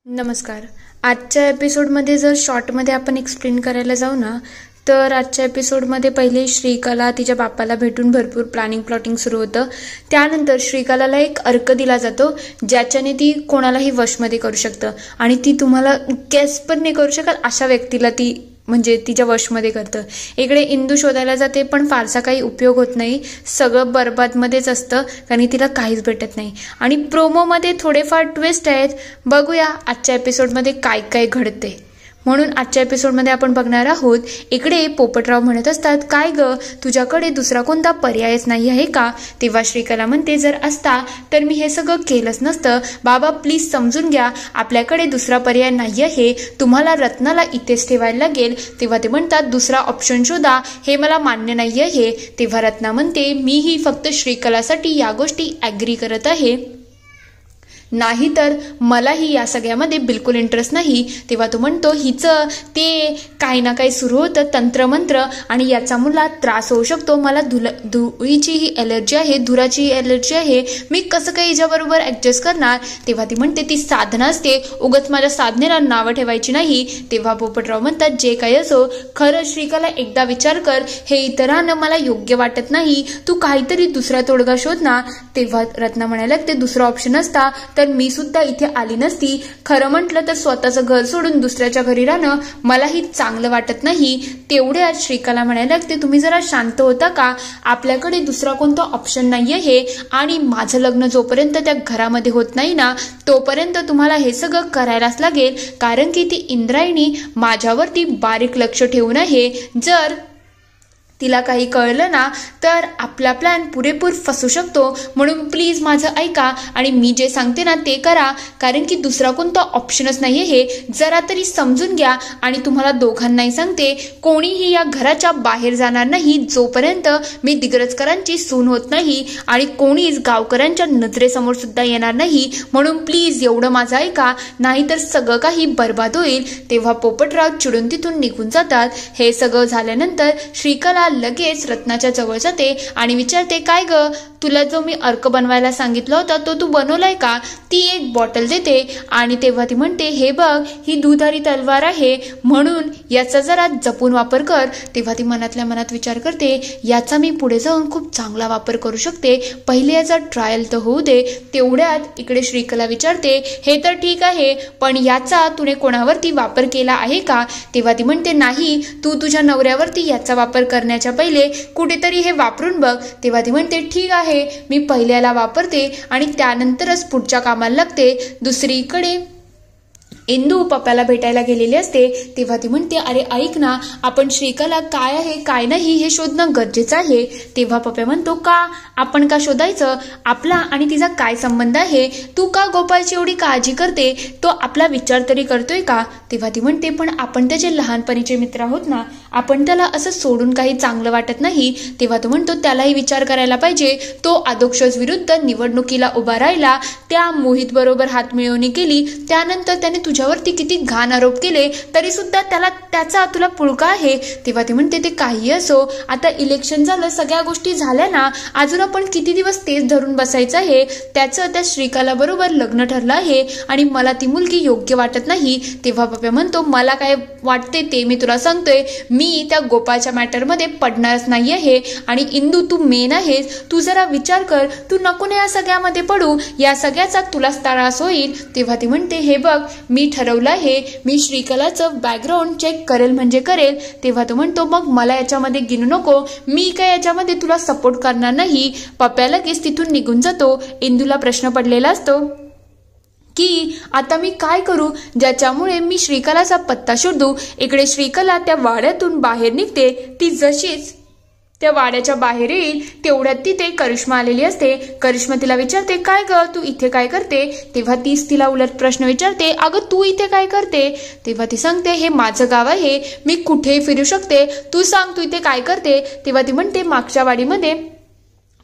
नमस्कार. आजच्या एपिसोडमध्ये जर शॉर्टमध्ये आपण एक्सप्लेन करायला जाऊ ना, तर आजच्या एपिसोडमध्ये पहिले श्रीकला तिच्या बापाला भेटून भरपूर प्लॅटिंग सुरू होतं. त्यानंतर श्रीकलाला एक अर्क दिला जातो ज्याच्याने ती कोणालाही वशमध्ये करू शकतं आणि ती तुम्हाला गेस पण नाही करू शकत अशा व्यक्तीला ती म्हणजे तिच्या वशमध्ये करतं. इकडे इंदू शोधायला जाते पण फारसा काही उपयोग होत नाही, सगळं बरबादमध्येच असतं कारण तिला काहीच भेटत नाही. आणि प्रोमोमध्ये थोडेफार ट्विस्ट आहेत, बघूया आजच्या एपिसोडमध्ये काय काय घडते. म्हणून आजच्या एपिसोडमध्ये आपण बघणार आहोत. इकडे पोपटराव म्हणत असतात, काय ग तुझ्याकडे दुसरा कोणता पर्यायच नाही आहे का? तेव्हा श्रीकला म्हणते, जर असता तर मी हे सगळं केलंच नसतं. बाबा प्लीज समजून घ्या, आपल्याकडे दुसरा पर्याय नाही आहे, तुम्हाला रत्नाला इथेच ठेवायला लागेल. तेव्हा ते म्हणतात, दुसरा ऑप्शन शोधा, हे मला मान्य नाही आहे. तेव्हा रत्ना म्हणते, मीही फक्त श्रीकलासाठी या गोष्टी ॲग्री करत आहे, नाही तर मलाही या सगळ्यामध्ये बिलकुल इंटरेस्ट नाही. तेव्हा तो म्हणतो, हिचं ते काही ना काही सुरू होतं तंत्रमंत्र आणि याचा मला त्रास होऊ शकतो. मला धुळीची ही एलर्जी आहे, धुराची एलर्जी आहे, मी कसं काही हिच्याबरोबर ॲडजस्ट करणार. तेव्हा ती म्हणते, ती साधना असते, उगाच माझ्या साधनेला नावं ठेवायची नाही. तेव्हा पोपटराव म्हणतात, जे काही असो, खरं श्रीकला एकदा विचार कर, हे इतरांना मला योग्य वाटत नाही, तू काहीतरी दुसरा तोडगा शोध ना. तेव्हा रत्ना म्हणायला, ते दुसरा ऑप्शन असता तर मी सुद्धा इथे आली नसती. खरं म्हटलं तर स्वतःचं घर सोडून दुसऱ्याच्या घरी राहणं मलाही चांगलं वाटत नाही. तेवढ्यात श्रीकला म्हणायला लागते, तुम्ही जरा शांत होता का? आपल्याकडे दुसरा कोणता ऑप्शन नाही आहे आणि माझं लग्न जोपर्यंत त्या घरामध्ये होत नाही ना, तोपर्यंत तुम्हाला हे सगळं करायलाच लागेल, कारण की ती इंद्रायणी माझ्यावरती बारीक लक्ष ठेवून आहे. जर तिला काही कळलं ना तर आपला प्लॅन पुरेपूर फसू शकतो. म्हणून प्लीज माझं ऐका आणि मी जे सांगते ना ते करा, कारण की दुसरा कोणता ऑप्शनच नाही आहे, जरा तरी समजून घ्या. आणि तुम्हाला दोघांनाही सांगते, कोणीही या घराच्या बाहेर जाणार नाही जोपर्यंत मी दिग्रजकरांची सून होत नाही आणि कोणीच गावकऱ्यांच्या नजरेसमोर सुद्धा येणार नाही. म्हणून प्लीज एवढं माझं ऐका, नाहीतर सगळं काही बर्बाद होईल. तेव्हा पोपटराव चिडून तिथून निघून जातात. हे सगळं झाल्यानंतर श्रीकला लगेच रत्नाच्या जवळ जाते आणि विचारते, काय ग तुला जो मी अर्क बनवायला सांगितला होता तो तू बनवलाय का? ती एक बॉटल देते आणि तेव्हा ती म्हणते, हे बघ ही दुधारी तलवार आहे, म्हणून याचा जरा जपून वापर कर. तेव्हा ती मनातल्या मनात विचार करते, याचा मी पुढे जाऊन खूप चांगला वापर करू शकते, पहिले याचा ट्रायल तर होऊ दे. तेवढ्यात इकडे श्रीकला विचारते, हे तर ठीक आहे पण याचा तुने कोणावरती वापर केला आहे का? तेव्हा ती म्हणते, नाही, तू तुझ्या नवऱ्यावरती याचा वापर करण्याच्या पहिले कुठेतरी हे वापरून बघ. तेव्हा ती म्हणते, ठीक आहे, मी पहिल्याला वापरते आणि त्यानंतरच पुढच्या कामाला लागते. दुसरीकडे इंदू पप्पाला भेटायला गेलेली असते. तेव्हा ती म्हणते, अरे ऐक ना, आपण श्रीकला काय आहे काय नाही हे शोधणं गरजेचं आहे. तेव्हा पप्पा म्हणतो, का आपण का शोधायचं? आपला आणि तिचा काय संबंध आहे? तू का गोपाळची एवढी काळजी करते? तो आपला विचार तरी करतोय का? तेव्हा ती म्हणते, पण आपण त्याचे लहानपणीचे मित्र आहोत ना, आपण त्याला असं सोडून काही चांगलं वाटत नाही. तेव्हा तो म्हणतो, त्यालाही विचार करायला पाहिजे, तो अधोक्षज विरुद्ध निवडणुकीला उभा राहिला, त्या मोहित बरोबर हातमिळवणी केली, त्यानंतर त्याने तुझ्यावरती किती घाण आरोप केले, तरी सुद्धा त्याचा तुला पुळका आहे. तेव्हा ती म्हणते, ते काही असो, आता इलेक्शन झालं, सगळ्या गोष्टी झाल्या ना, अजून आपण किती दिवस तेच धरून बसायचं आहे? त्याचं त्या श्रीकला बरोबर लग्न ठरलं आहे आणि मला ती मुलगी योग्य वाटत नाही. तेव्हा पप्पा म्हणतो, मला काय वाटते ते मी तुला सांगतोय, मी त्या गोपाळच्या मॅटरमध्ये पडणारच नाही आहे. आणि इंदू तू मेन आहेस, तू जरा विचार कर, तू नको ना या सगळ्यामध्ये पडू, या सगळ्याचा तुलाच त्रास होईल. तेव्हा ती म्हणते, हे बघ मी ठरवलं आहे, मी श्रीकलाचं बॅकग्राऊंड चेक करेल म्हणजे करेल. तेव्हा तो म्हणतो, मग मला याच्यामध्ये गिनू नको, मी काय याच्यामध्ये तुला सपोर्ट करणार नाही. पप्पा लगेच तिथून निघून जातो. इंदूला प्रश्न पडलेला असतो की आता मी काय करू ज्याच्यामुळे मी श्रीकलाचा पत्ता शोधू. इकडे श्रीकला त्या वाड्यातून बाहेर निघते. ती जशीच त्या वाड्याच्या बाहेर येईल तेवढ्यात तिथे करिश्मा आलेली असते. करिश्मा तिला विचारते, काय ग तू इथे काय करते? तेव्हा तीच तिला उलट प्रश्न विचारते, अगं तू इथे काय करते? तेव्हा ती सांगते, हे माझं गाव आहे, मी कुठेही फिरू शकते, तू सांग तू इथे काय करते? तेव्हा ती म्हणते, मागच्या वाडीमध्ये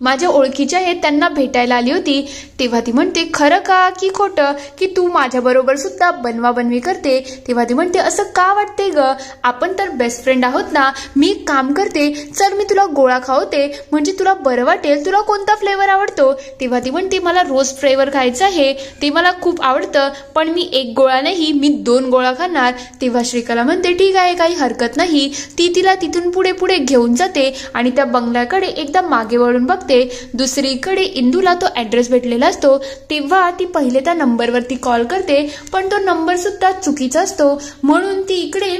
माझ्या ओळखीच्या आहेत त्यांना भेटायला आली होती. तेव्हा ती म्हणते खरं का की खोटं की तू माझ्याबरोबर सुद्धा बनवाबनवी करते. तेव्हा ती म्हणते असं का वाटते ग, आपण तर बेस्ट फ्रेंड आहोत ना. मी काम करते, चल मी तुला गोळा खावते म्हणजे तुला बरं वाटेल. तुला कोणता फ्लेवर आवडतो. तेव्हा ती म्हणते मला रोज फ्लेवर खायचं आहे, ते मला खूप आवडतं, पण मी 1 गोळा नाही मी 2 गोळा खाणार. तेव्हा श्रीकला म्हणते ठीक आहे काही हरकत नाही. ती तिला तिथून पुढे पुढे घेऊन जाते आणि त्या बंगल्याकडे एकदा मागे वळून बघते. दुसरीकडे इंदूला तो ॲड्रेस भेटलेला असतो. तेव्हा ती पहिले त्या नंबरवरती कॉल करते, पण तो नंबर सुद्धा चुकीचा असतो. म्हणून ती इकडे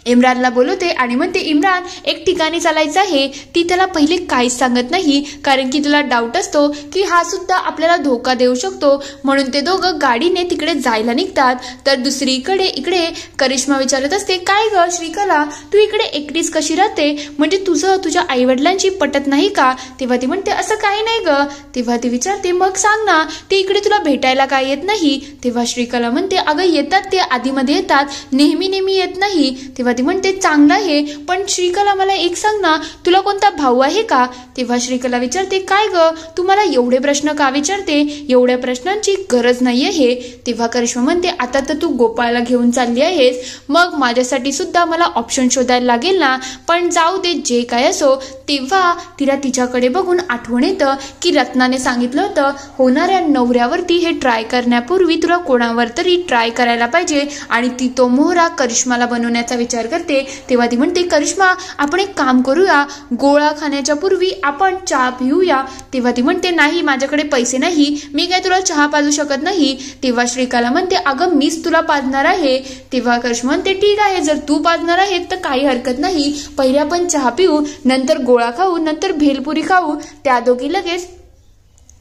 इम्रानला बोलवते आणि म्हणते इम्रान एक ठिकाणी चालायचं आहे. ती त्याला पहिले काहीच सांगत नाही, कारण की तिला डाऊट असतो की हा सुद्धा आपल्याला धोका देऊ शकतो. म्हणून ते दोघं गाडीने तिकडे जायला निघतात. तर दुसरीकडे इकडे करिश्मा विचारत असते काय ग श्रीकला, तू इकडे एकटीच कशी राहते, म्हणजे तुझं तुझ्या आईवडिलांची पटत नाही का. तेव्हा ती म्हणते असं काही नाही ग. तेव्हा ती विचारते मग सांग ना, ते इकडे तुला भेटायला काय येत नाही. तेव्हा श्रीकला म्हणते अगं येतात, ते आधीमध्ये येतात, नेहमी नेहमी येत नाही. तेव्हा ती म्हणते चांगलं आहे, पण श्रीकला मला एक सांग ना, तुला कोणता भाऊ आहे का. तेव्हा श्रीकला विचारते काय ग तू मला एवढे प्रश्न का विचारते, एवढ्या प्रश्नांची गरज नाही आहे. तेव्हा करिश्मा म्हणते आता तर तू गोपाळला घेऊन चालली आहेस, मग माझ्यासाठी सुद्धा मला ऑप्शन शोधायला लागेल ना. पण जाऊ दे जे काय असो. तेव्हा तिला तिच्याकडे बघून आठवण येतं की रत्नाने सांगितलं होतं होणाऱ्या नवऱ्यावरती हे ट्राय करण्यापूर्वी तुला कोणावर तरी ट्राय करायला पाहिजे, आणि ती तो मोहरा करिश्माला बनवण्याचा विचार करते. तेव्हा ती म्हणते करिश्मा आपण एक काम करूया, गोळा खाण्याच्या पूर्वी आपण चहा पिऊया. तेव्हा ती म्हणते नाही माझ्याकडे पैसे नाही, मी काय तुला चहा पाजू शकत नाही. तेव्हा श्रीकला म्हणते अगं मीच तुला पाजणार आहे. तेव्हा करिश्मा म्हणते ठीक आहे, जर तू पाजणार आहे तर काही हरकत नाही, पहिले आपण चहा पिऊ, नंतर गोळा खाऊ, नंतर भेलपुरी खाऊ. त्या दोघी लगेच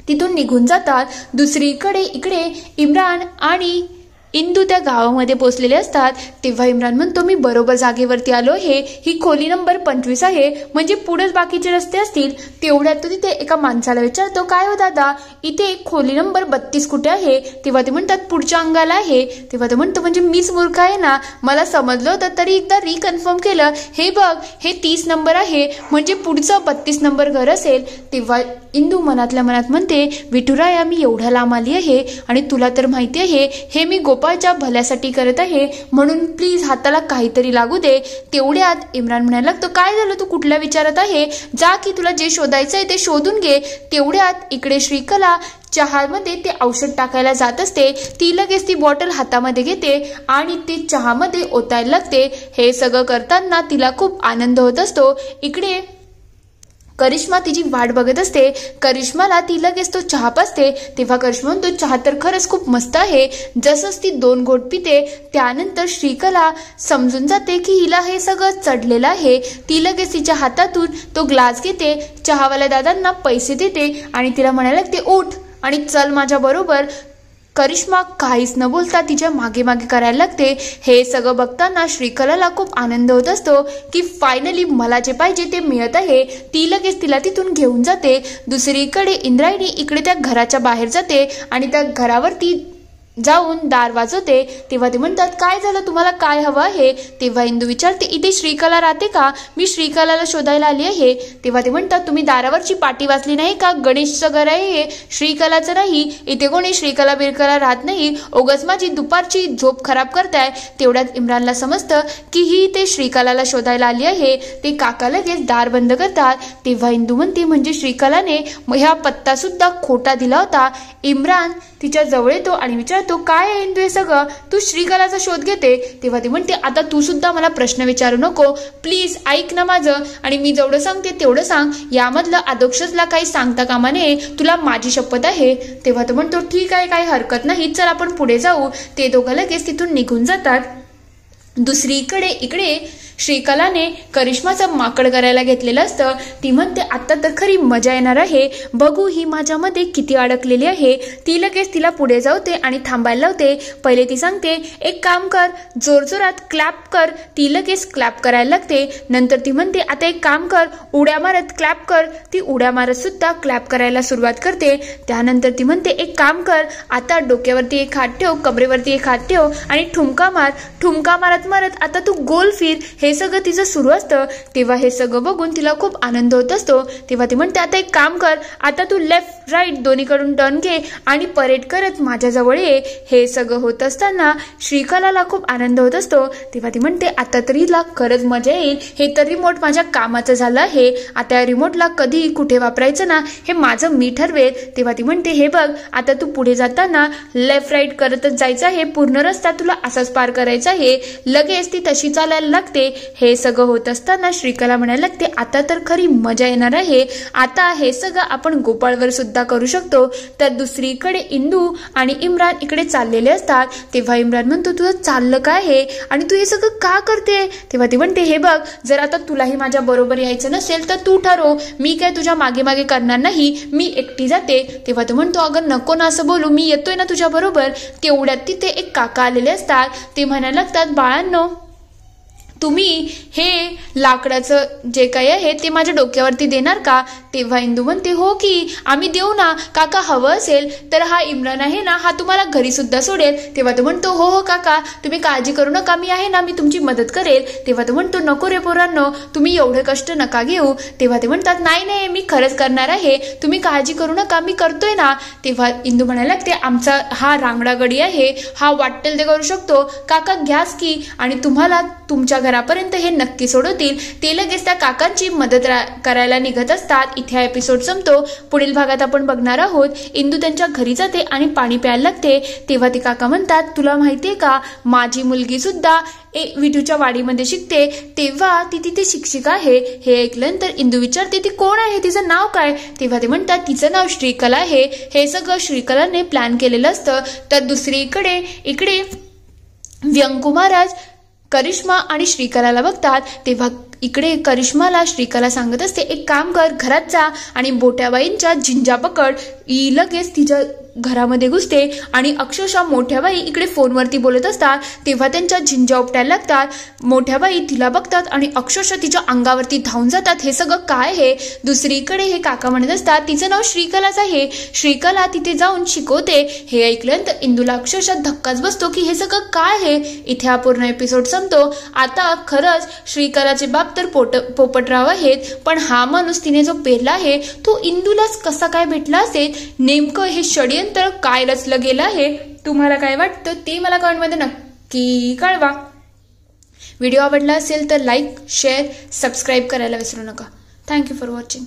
तिथून निघून जातात. दुसरीकडे इकडे इम्रान आणि इंदू त्या गावामध्ये पोहोचलेले असतात. तेव्हा इम्रान म्हणतो मी बरोबर जागेवरती आलो आहे, ही खोली नंबर 25 आहे, म्हणजे पुढेच बाकीचे रस्ते असतील. तेवढ्यात तो तिथे एका माणसाला विचारतो काय हो दादा इथे खोली नंबर 32 कुठे आहे. तेव्हा ते म्हणतात पुढच्या अंगाला आहे. तेव्हा तो म्हणतो म्हणजे मीच मूर्ख आहे ना, मला समजलं होतं तरी एकदा रिकन्फर्म केलं, हे बघ हे 30 नंबर आहे, म्हणजे पुढचं 32 नंबर घर असेल. तेव्हा इंदू मनातल्या मनात म्हणते विठुराया मी एवढ्या लांब आली आहे आणि तुला तर माहिती आहे हे मी गोपाळच्या भल्यासाठी करत आहे, म्हणून प्लीज हाताला काहीतरी लागू दे. तेवढ्यात इम्रान म्हणायला लागतो काय झालं तू कुठल्या विचारात आहे, जा की तुला जे शोधायचं आहे ते शोधून घे. तेवढ्यात इकडे श्रीकला चहामध्ये ते औषध टाकायला जात असते. ती लगेच ती बॉटल हातामध्ये घेते आणि ते चहामध्ये ओतायला लागते. हे सगळं करताना तिला खूप आनंद होत असतो. इकडे करिश्मा तिची वाट बघत असते. करिश्माला ती लगेच तो चहा पाजते. तेव्हा करिश्मा म्हणतो चहा तर खरंच खूप मस्त आहे. जसंच ती 2 घोट पिते त्यानंतर श्रीकला समजून जाते की हिला हे सगळं चढलेलं आहे. ती लगेच तिच्या हातातून तो ग्लास घेते, चहावाल्या दादांना पैसे देते आणि तिला म्हणायला लागते उठ आणि चल माझ्या बरोबर. करिश्मा काहीच न बोलता तिच्या मागे मागे करायला लागते. हे सगळं बघताना श्रीकलाला खूप आनंद होत असतो की फायनली मला जे पाहिजे ते मिळत आहे. ती लगेच तिला तिथून घेऊन जाते. दुसरीकडे इंद्रायणी इकडे त्या घराच्या बाहेर जाते आणि त्या घरावरती जाऊन दार वाजवते. तेव्हा ते म्हणतात काय झालं तुम्हाला काय हवं आहे. तेव्हा इंदू विचारते इथे श्रीकला राहते का, मी श्रीकलाला शोधायला आली आहे. तेव्हा ते म्हणतात तुम्ही दारावरची पाटी वाचली नाही का, गणेशचं घर आहे श्रीकलाचं नाही, इथे कोणी श्रीकला बिरकला राहत नाही, ओगस माझी दुपारची झोप खराब करताय. तेवढ्यात इम्रानला समजतं की ही ते श्रीकलाला शोधायला आली आहे. ते काका लगेच दार बंद करतात. तेव्हा इंदू म्हणते म्हणजे श्रीकलाने ह्या पत्ता सुद्धा खोटा दिला होता. इम्रान तिच्या जवळ येतो आणि विचारतो काय आहे इंदू हे सगळं, तू श्रीकलाचा शोध घेते. तेव्हा ती म्हणते आता तू सुद्धा मला प्रश्न विचारू नको, प्लीज ऐक ना माझं, आणि मी जेवढं सांगते तेवढं सांग, यामधलं अधोक्षजला काही सांगता कामा नये, तुला माझी शपथ आहे. तेव्हा तो म्हणतो ठीक आहे काही हरकत नाही, चल आपण पुढे जाऊ. ते दोघं लगेच तिथून निघून जातात. दुसरीकडे इकडे श्रीकलाने करिश्माचं माकड करायला घेतलेलं असतं. ती म्हणते आता तर खरी मजा येणार आहे, बघू ही माझ्यामध्ये किती अडकलेली आहे. ती लगेच तिला पुढे जाते आणि थांबायला लावते. पहिले ती सांगते एक काम कर, जोरजोरात क्लॅप कर. ती लगेच क्लॅप करायला लागते. नंतर ती म्हणते आता एक काम कर, उड्या मारत क्लॅप कर. ती उड्या मारत सुद्धा क्लॅप करायला सुरुवात करते. त्यानंतर ती म्हणते एक काम कर, आता डोक्यावरती एक हात ठेव, कमरेवरती एक हात ठेव आणि ठुमका मार. ठुमका मारत मारत आता तू गोल फिर. हे सगळं तिचं सुरू असतं तेव्हा हे सगळं बघून तिला खूप आनंद होत असतो. तेव्हा ती म्हणते आता एक काम कर, आता तू लेफ्ट राईट दोन्हीकडून टर्न घे आणि परेड करत माझ्याजवळ ये. हे सगळं होत असताना श्रीकलाला खूप आनंद होत असतो. तेव्हा ती म्हणते आता तरी हिला खरंच मजा येईल, हे तर रिमोट माझ्या कामाचं झालं आहे, आता या रिमोटला कधी कुठे वापरायचं ना हे माझं मी ठरवेल. तेव्हा ती म्हणते हे बघ आता तू पुढे जाताना लेफ्ट राईट करतच जायचं आहे, पूर्ण रस्ता तुला असाच पार करायचा आहे. लगेच ती तशी चालायला लागते. हे सगळं होत असताना श्रीकला म्हणायला लागते आता तर खरी मजा येणार आहे, आता हे सगळं आपण गोपाळवर सुद्धा करू शकतो. तर दुसरीकडे इंदू आणि इम्रान इकडे चाललेले असतात. तेव्हा इम्रान म्हणतो तुझं चाललं काय आहे आणि तू हे सगळं का करते. तेव्हा ती म्हणते हे बघ जर आता तुलाही माझ्या बरोबर यायचं नसेल तर तू ठरव, मी काय तुझ्या मागे मागे करणार नाही, मी एकटी जाते. तेव्हा तो म्हणतो अगं नको ना असं बोलू, मी येतोय ना तुझ्या बरोबर. तेवढ्यात तिथे एक काका आलेले असतात. ते म्हणायला लागतात बाळांनो तुम्ही हे लाकडाचं जे काही आहे ते माझ्या डोक्यावरती देणार का. तेव्हा इंदू म्हणते हो की आम्ही देऊ ना काका, हवं असेल तर हा इम्रान आहे ना हा तुम्हाला घरी सुद्धा सोडेल. तेव्हा तो म्हणतो हो हो काका तुम्ही काळजी करू नका, मी आहे ना मी तुमची मदत करेल. तेव्हा तो म्हणतो नको रे पोरांनो तुम्ही एवढे कष्ट नका घेऊ. तेव्हा ते म्हणतात नाही नाही मी खरंच करणार आहे, तुम्ही काळजी करू नका मी करतोय ना. तेव्हा इंदू म्हणायला लागते आमचा हा रांगडा गडी आहे, हा वाटेल ते करू शकतो, काका घ्याच की आणि तुम्हाला तुमच्या घरापर्यंत हे नक्की सोडवतील. ते लगेच त्या काकांची मदत करायला निघत असतात. इथे हा एपिसोड संपतो. पुढील भागात आपण बघणार आहोत इंदू त्यांच्या घरी जाते आणि पाणी प्यायला लागते. तेव्हा ती काका म्हणतात तुला माहितीये का माझी मुलगी सुद्धा विठूच्या वाडीमध्ये शिकते. तेव्हा ती तिथे शिक्षिका आहे. हे ऐकल्यानंतर इंदू विचारते ती कोण आहे, तिचं नाव काय. तेव्हा ते म्हणतात तिचं नाव श्रीकला आहे. हे सगळं श्रीकलाने प्लॅन केलेलं असतं. तर दुसरीकडे इकडे व्यंकू महाराज करिश्मा आणि श्रीकलाला बघतात. तेव्हा इकडे करिश्माला श्रीकला सांगत असते एक काम कर घरात जा आणि मोठ्याबाईंच्या झिंजा पकड. लगेच तिच्या घरामध्ये घुसते आणि अक्षरशः मोठ्याबाई इकडे फोनवरती बोलत असतात. तेव्हा त्यांच्या झिंजा उपटायला लागतात. मोठ्याबाई तिला बघतात आणि अक्षरशः तिच्या अंगावरती धावून जातात. हे सगळं काय आहे. दुसरीकडे हे काका म्हणत असतात तिचं नाव श्रीकलाच आहे, श्रीकला तिथे जाऊन शिकवते. हे ऐकल्यानंतर इंदूला अक्षरशः धक्काच बसतो की हे सगळं काय आहे. इथे हा पूर्ण एपिसोड संपतो. आता खरंच श्रीकलाचे बाप तर पोपटराव आहेत, पण हा माणूस तिने जो पेरला आहे तो इंदूलाच कसा काय भेटला असेल. नेमकं हे षडयंत्र काय रचलं गेलं आहे. तुम्हाला काय वाटतं ते मला कमेंटमध्ये नक्की कळवा. व्हिडिओ आवडला असेल तर लाईक शेअर सबस्क्राईब करायला विसरू नका. Thank you for watching.